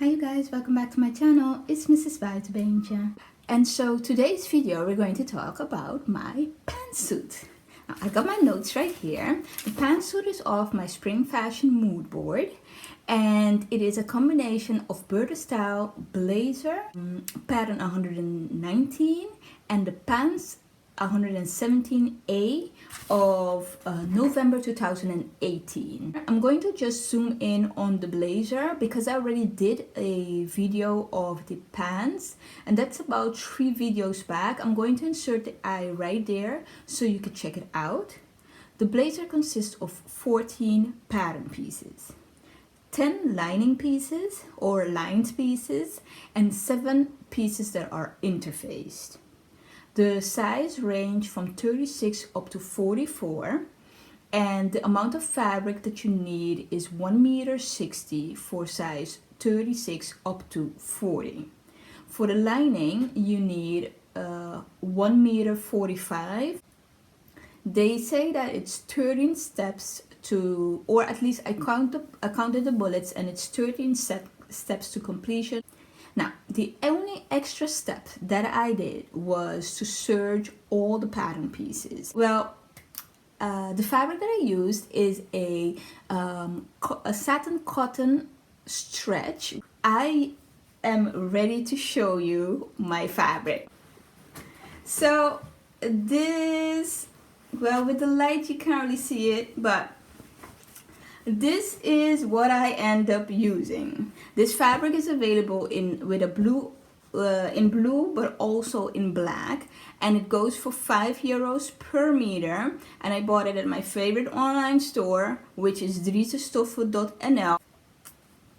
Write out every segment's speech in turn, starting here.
Hi you guys, welcome back to my channel. It's Mrs. Buitenbeentje. And so today's video we're going to talk about my pantsuit. Now, I got my notes right here. The pantsuit is off my spring fashion mood board. And it is a combination of Burdastyle blazer, pattern 119, and the pants 117A of November 2018. I'm going to just zoom in on the blazer because I already did a video of the pants, and that's about 3 videos back. I'm going to insert the eye right there so you can check it out. The blazer consists of 14 pattern pieces, 10 lining pieces or lined pieces, and 7 pieces that are interfaced. The size range from 36 up to 44, and the amount of fabric that you need is 1.60 m for size 36 up to 40. For the lining you need 1.45 m. They say that it's 13 steps to, or at least I counted the bullets, and it's 13 steps to completion. Now, the only extra step that I did was to serge all the pattern pieces. Well, the fabric that I used is a satin cotton stretch. I am ready to show you my fabric. So this, well, with the light you can't really see it, but this is what I end up using. This fabric is available in blue, but also in black, and it goes for €5 per meter. And I bought it at my favorite online store, which is drizestoffen.nl.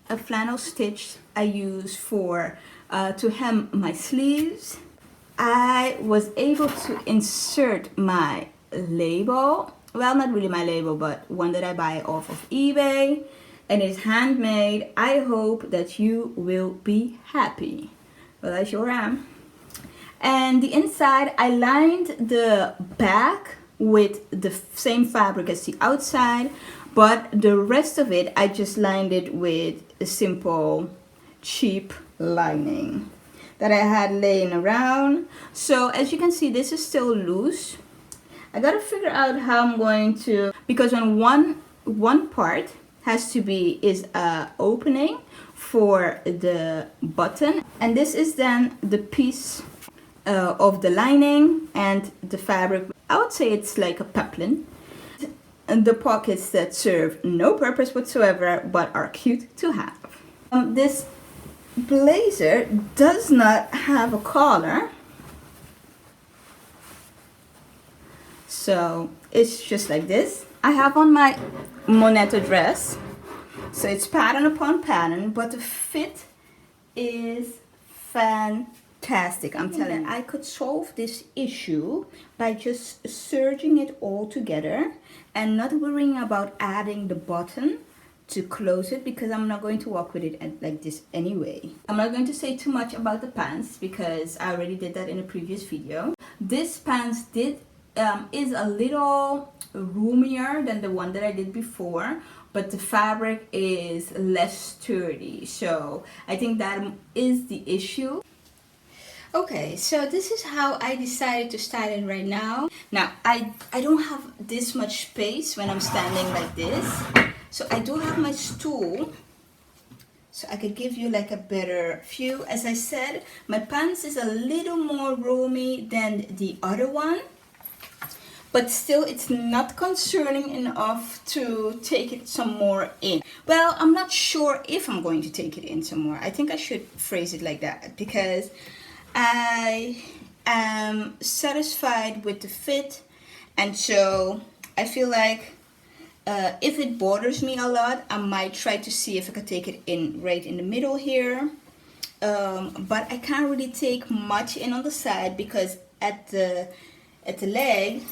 A flannel stitch I use for to hem my sleeves. I was able to insert my label. Well, not really my label, but one that I buy off of eBay, and it's handmade. I hope that you will be happy. Well, I sure am. And the inside, I lined the back with the same fabric as the outside, but the rest of it, I just lined it with a simple, cheap lining that I had laying around. So as you can see, this is still loose. I gotta figure out how I'm going to, because on one part has to be a opening for the button, and this is then the piece of the lining and the fabric. I would say it's like a peplin. And the pockets that serve no purpose whatsoever but are cute to have. This blazer does not have a collar. So it's just like this. I have on my Moneta dress, so it's pattern upon pattern, but the fit is fantastic. I'm telling you, I could solve this issue by just serging it all together and not worrying about adding the button to close it, because I'm not going to walk with it like this anyway. I'm not going to say too much about the pants because I already did that in a previous video. This pants is a little roomier than the one that I did before, but the fabric is less sturdy, so I think that is the issue. Okay, so this is how I decided to style it right now. Now, I don't have this much space when I'm standing like this, so I do have my stool, so I could give you like a better view. As I said, my pants is a little more roomy than the other one, but still it's not concerning enough to take it some more in. Well, I'm not sure if I'm going to take it in some more. I think I should phrase it like that, because I am satisfied with the fit, and so I feel like if it bothers me a lot, I might try to see if I could take it in right in the middle here, but I can't really take much in on the side, because at the leg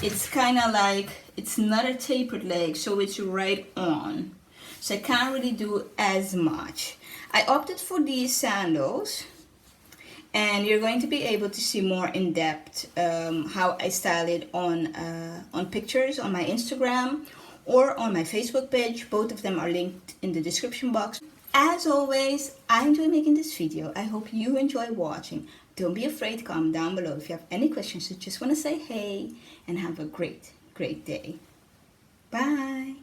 it's kind of like, it's not a tapered leg, so it's right on, so I can't really do as much. I opted for these sandals, and you're going to be able to see more in depth how I style it on pictures on my Instagram or on my Facebook page. Both of them are linked in the description box. As always, I enjoy making this video. I hope you enjoy watching. Don't be afraid to comment down below if you have any questions or just want to say hey, and have a great day. Bye.